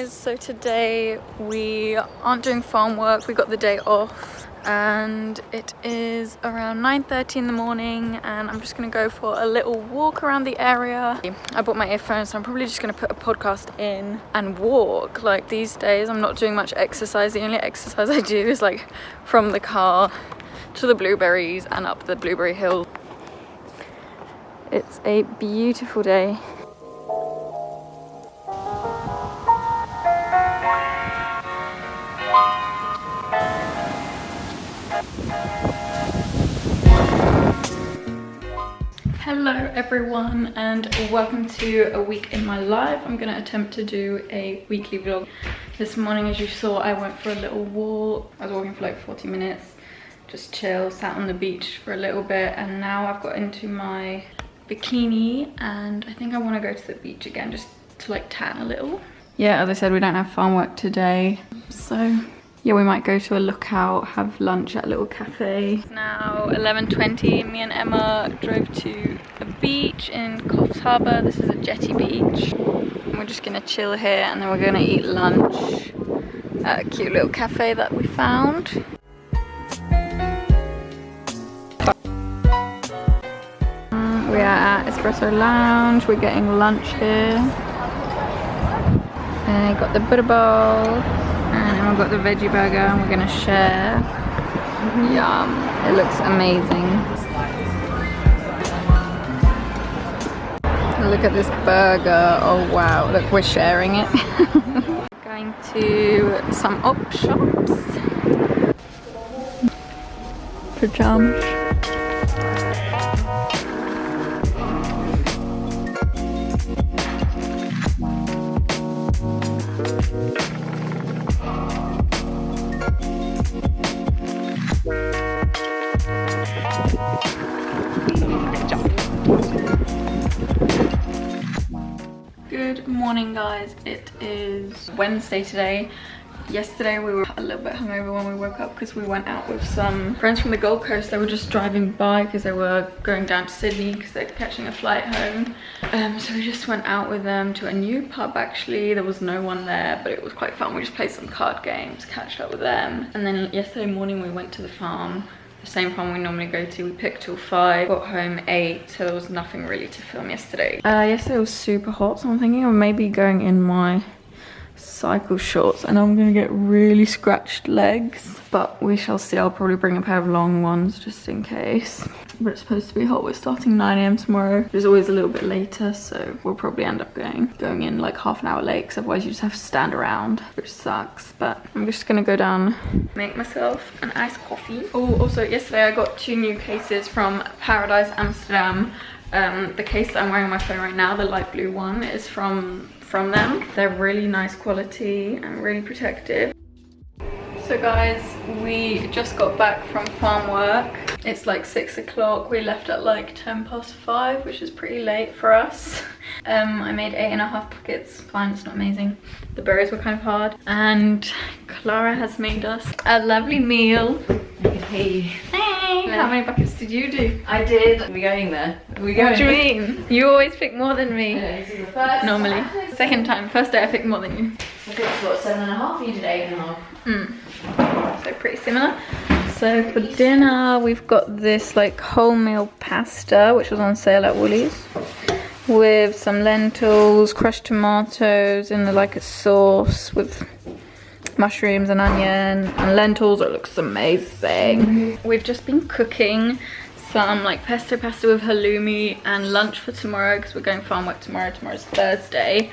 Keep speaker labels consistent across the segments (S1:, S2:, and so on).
S1: So today we aren't doing farm work, we got the day off and it is around 9:30 in the morning and I'm just gonna go for a little walk around the area. I bought my earphones, so I'm probably just gonna put a podcast in and walk. Like these days I'm not doing much exercise. The only exercise I do is like from the car to the blueberries and up the blueberry hill. It's a beautiful day. Hello everyone and welcome to a week in my life. I'm going to attempt to do a weekly vlog. This morning, as you saw, I went for a little walk. I was walking for like 40 minutes, just chill, sat on the beach for a little bit, and now I've got into my bikini and I think I want to go to the beach again just to like tan a little. Yeah, as I said, we don't have farm work today, so yeah, we might go to a lookout, have lunch at a little cafe. It's now 11:20. Me and Emma drove to a beach in Coffs Harbour. This is a jetty beach. And we're just gonna chill here and then we're gonna eat lunch at a cute little cafe that we found. We are at Espresso Lounge. We're getting lunch here. And I got the butter bowl. And then we've got the veggie burger and we're gonna share. Yum, it looks amazing. Look at this burger, oh wow, look, we're sharing it. Going to some op shops. Pajamas. Good morning guys, it is Wednesday today. Yesterday we were a little bit hungover when we woke up because we went out with some friends from the Gold Coast. They were just driving by because they were going down to Sydney because they're catching a flight home. So we just went out with them to a new pub actually. There was no one there, but it was quite fun. We just played some card games, catched up with them. And then yesterday morning we went to the farm. The same farm we normally go to. We picked till 5, got home 8, so there was nothing really to film yesterday. Yesterday was super hot, so I'm thinking of maybe going in my cycle shorts, and I'm gonna get really scratched legs, but we shall see. I'll probably bring a pair of long ones just in case. But it's supposed to be hot. We're starting 9 AM tomorrow. It's always a little bit later, so we'll probably end up going in like half an hour late, because otherwise you just have to stand around, which sucks. But I'm just gonna go down, make myself an iced coffee. Oh, also yesterday I got 2 new cases from Paradise Amsterdam. The case that I'm wearing on my phone right now, the light blue one, is from them. They're really nice quality and really protective. So guys, we just got back from farm work. It's like 6 o'clock. We left at like 5:10, which is pretty late for us. I made 8.5 buckets. Fine, it's not amazing. The berries were kind of hard. And Clara has made us a lovely meal.
S2: Hey.
S1: Hey! How many buckets did you do?
S2: I did. Are we going there? Are we going?
S1: What do you mean? You always pick more than me.
S2: This is the first
S1: normally.
S2: time.
S1: Second time. First day I picked more than you.
S2: I picked what, 7.5? You did 8.5.
S1: So pretty similar. So for dinner we've got this like wholemeal pasta, which was on sale at Woolies, with some lentils, crushed tomatoes in like a sauce with mushrooms and onion and lentils. It looks amazing. We've just been cooking some like pesto pasta with halloumi and lunch for tomorrow because we're going farm work tomorrow. Tomorrow's Thursday.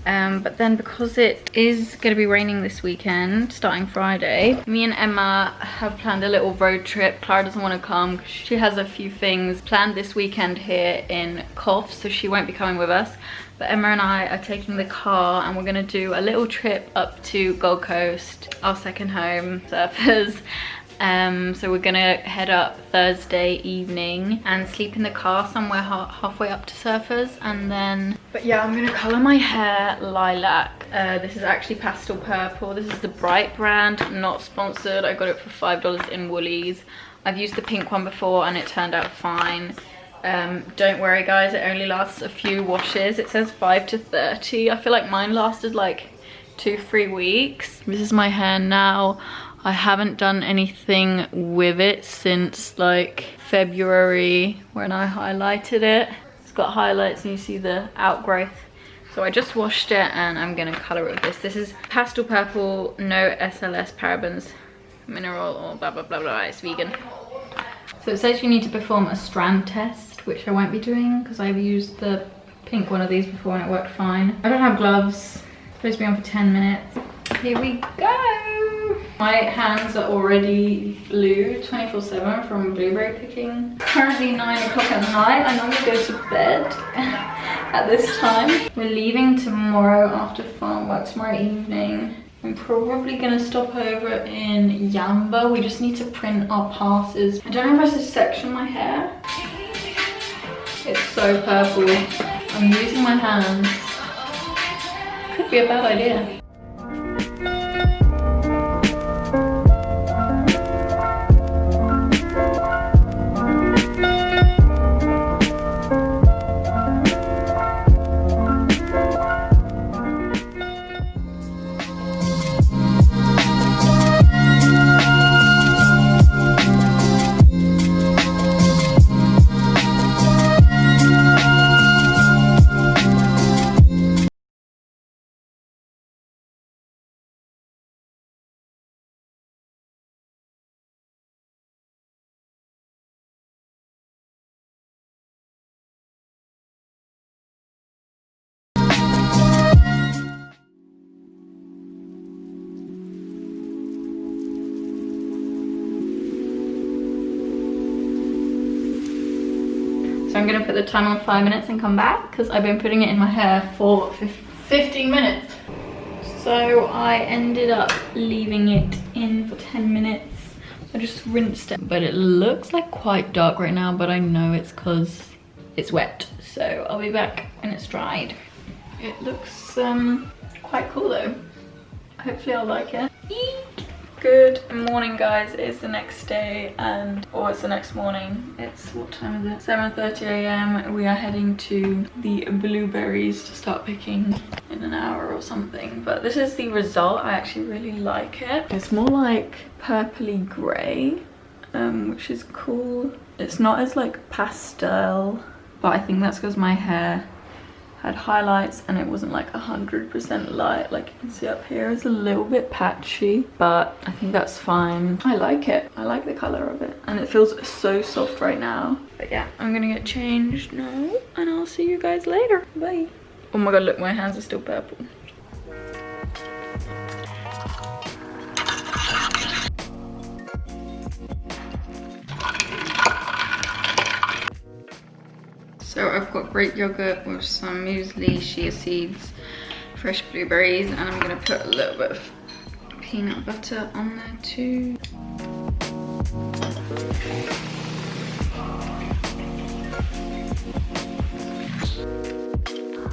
S1: But then because it is going to be raining this weekend, starting Friday, me and Emma have planned a little road trip. Clara doesn't want to come because she has a few things planned this weekend here in Coffs, so she won't be coming with us. But Emma and I are taking the car and we're going to do a little trip up to Gold Coast, our second home, surfers. So we're gonna head up Thursday evening and sleep in the car somewhere halfway up to Surfers, and then, but yeah, I'm gonna color my hair lilac. This is actually pastel purple. This is the Bright brand, not sponsored. I got it for $5 in Woolies. I've used the pink one before and it turned out fine. Don't worry guys, it only lasts a few washes. It says 5 to 30. I feel like mine lasted like 2-3 weeks. This is my hair now. I haven't done anything with it since like February when I highlighted it. It's got highlights and you see the outgrowth. So I just washed it and I'm gonna color it with this. This is pastel purple, no SLS parabens, mineral or blah blah blah blah, it's vegan. So it says you need to perform a strand test, which I won't be doing because I've used the pink one of these before and it worked fine. I don't have gloves, it's supposed to be on for 10 minutes. Here we go. My hands are already blue 24/7 from blueberry picking. Currently 9 o'clock at night. I normally go to bed at this time. We're leaving tomorrow after farm work, tomorrow evening. I'm probably gonna stop over in Yamba. We just need to print our passes. I don't know if I should section my hair. It's so purple. I'm using my hands. Could be a bad idea. So I'm gonna put the time on 5 minutes and come back because I've been putting it in my hair for 15 minutes. So I ended up leaving it in for 10 minutes. I just rinsed it. But it looks like quite dark right now, but I know it's because it's wet. So I'll be back when it's dried. It looks quite cool though. Hopefully I'll like it. Eek. Good morning guys, it's the next day or it's the next morning. It's, what time is it? 7:30 AM. We are heading to the blueberries to start picking in an hour or something. But this is the result. I actually really like it. It's more like purpley grey, which is cool. It's not as like pastel, but I think that's because my hair had highlights and it wasn't like 100% light. Like you can see up here, it's a little bit patchy, but I think that's fine. I like it. I like the color of it and it feels so soft right now. But yeah, I'm gonna get changed now and I'll see you guys later. Bye. Oh my god, look, my hands are still purple. So I've got Greek yogurt with some muesli, chia seeds, fresh blueberries, and I'm gonna put a little bit of peanut butter on there too.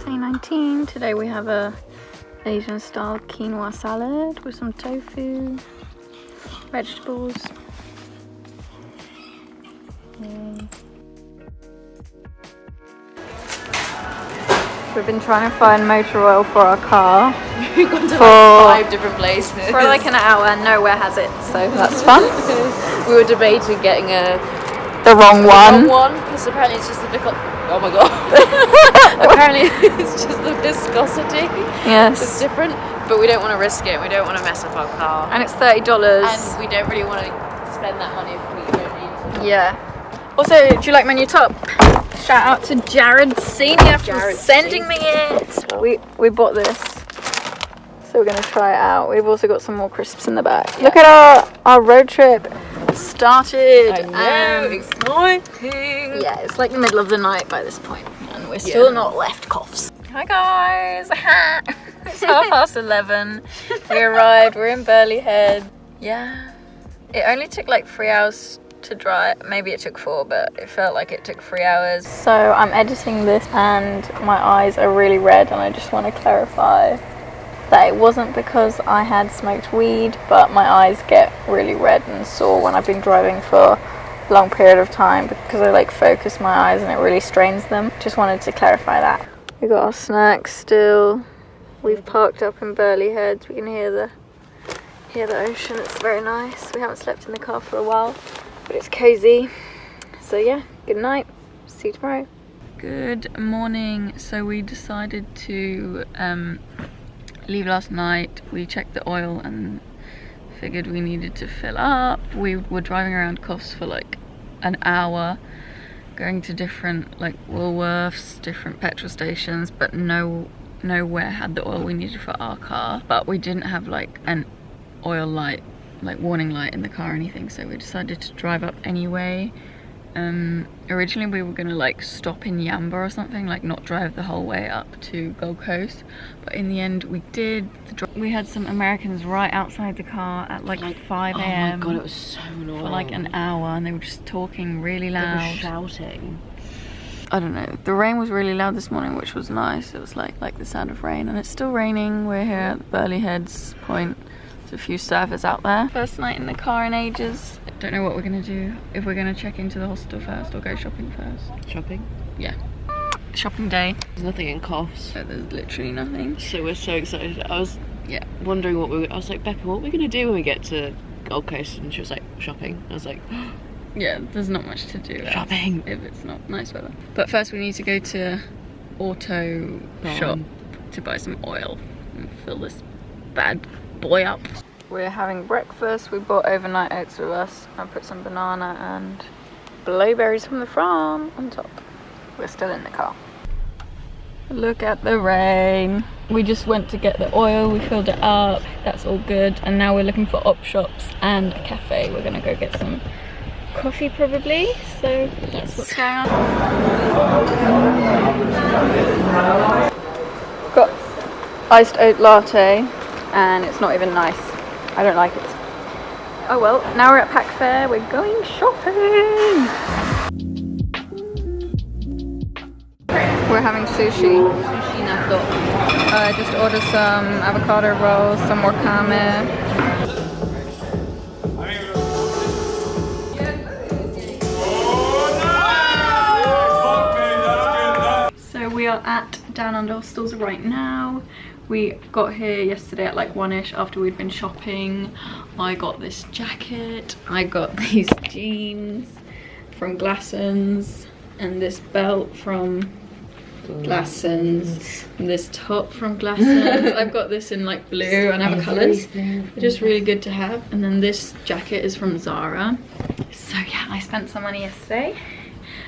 S1: Day 19, today we have a Asian style quinoa salad with some tofu, vegetables. We've been trying to find motor oil for our car.
S2: We've gone to like 5 different places.
S1: For like an hour and nowhere has it, so that's fun.
S2: We were debating getting
S1: the wrong one.
S2: Because apparently it's just the oh my god. Apparently it's just the viscosity.
S1: Yes.
S2: It's different, but we don't want to risk it. We don't want to mess up our car.
S1: And it's $30.
S2: And we don't really want to spend that money if we don't need to.
S1: Yeah. Also, do you like my new top? Shout out to Jared Senior for sending me it. We bought this, so we're gonna try it out. We've also got some more crisps in the back. Yeah. Look at our road trip started.
S2: I know, exciting.
S1: Yeah, it's like the middle of the night by this point, and we're still not left coughs. Hi guys. It's 11:30. We arrived. We're in Burley Head. Yeah, it only took like 3 hours to dry. Maybe it took 4, but it felt like it took 3 hours. So I'm editing this and my eyes are really red, and I just want to clarify that it wasn't because I had smoked weed, but my eyes get really red and sore when I've been driving for a long period of time because I like focus my eyes and it really strains them. Just wanted to clarify that. We got our snacks still. We've parked up in Burley Heads. We can hear the ocean. It's very nice. We haven't slept in the car for a while, but it's cozy. So yeah, good night. See you tomorrow. Good morning. So we decided to leave last night. We checked the oil and figured we needed to fill up. We were driving around Coffs for like an hour, going to different like Woolworths, different petrol stations, but nowhere had the oil we needed for our car. But we didn't have like an oil light, like warning light in the car or anything, so we decided to drive up anyway. Originally we were gonna like stop in Yamba or something, like not drive the whole way up to Gold Coast, but in the end we did. We had some Americans right outside the car at like 5 a.m.
S2: Oh my god, it was so annoying.
S1: For like an hour, and they were just talking really loud.
S2: They were shouting.
S1: I don't know, the rain was really loud this morning, which was nice. It was like the sound of rain, and it's still raining. We're here at Burley Heads Point. There's a few surfers out there. First night in the car in ages. Don't know what we're gonna do, if we're gonna check into the hostel first or go shopping first.
S2: Shopping?
S1: Yeah. Shopping day.
S2: There's nothing in Coffs.
S1: So there's literally nothing.
S2: So we're so excited. I was wondering what I was like, Becca, what are we gonna do when we get to Gold Coast? And she was like, shopping. I was like,
S1: yeah, there's not much to do.
S2: Shopping.
S1: If it's not nice weather. But first we need to go to Auto Shop to buy some oil and fill this bad boy up. We're having breakfast. We bought overnight oats with us. I put some banana and blueberries from the farm on top. We're still in the car. Look at the rain. We just went to get the oil, we filled it up, that's all good. And now we're looking for op shops and a cafe. We're gonna go get some coffee probably. So that's what's going on. Got iced oat latte and it's not even nice. I don't like it. Oh well, now we're at Pack Fair, we're going shopping! We're having sushi. Sushi natto. I just ordered some avocado rolls, some wakame. So we are at Down Under Hostels right now. We got here yesterday at like 1ish after we'd been shopping. I got this jacket, I got these jeans from Glassons, and this belt from Glassons, and this top from Glassons. I've got this in like blue and other colours. They're just really good to have. And then this jacket is from Zara. So yeah, I spent some money yesterday.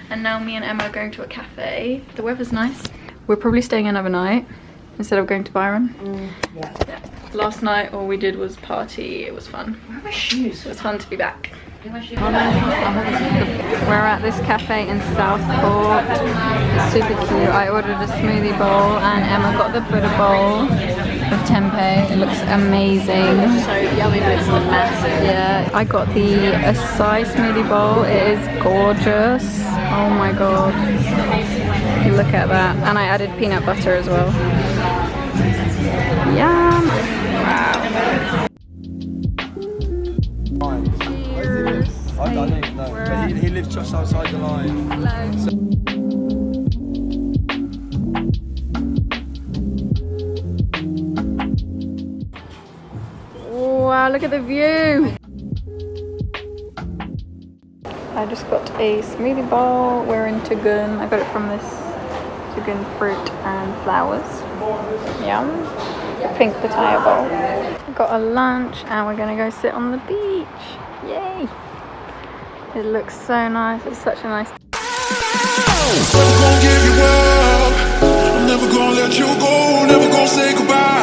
S1: And now me and Emma are going to a cafe. The weather's nice. We're probably staying another night instead of going to Byron. Yeah. Last night all we did was party. It was fun.
S2: Where are my shoes?
S1: It was fun to be back. We're at this cafe in Southport. It's super cute. I ordered a smoothie bowl and Emma got the Buddha bowl with tempeh. It looks amazing.
S2: So yummy, but it's massive.
S1: Yeah, I got the acai smoothie bowl. It is gorgeous. Oh my god. Look at that. And I added peanut butter as well. Yum. Wow. Cheers.
S3: I don't even know, but he lives just outside the line.
S1: Wow, look at the view. I just got a smoothie bowl. We're in Tugun. I got it from this Tugun fruit and flowers. Yum. A pink papaya bowl. I got a lunch and we're gonna go sit on the beach. Yay! It looks so nice. It's such a nice.
S4: Never gonna give you up. I'm never gonna let you go. Never gonna say goodbye.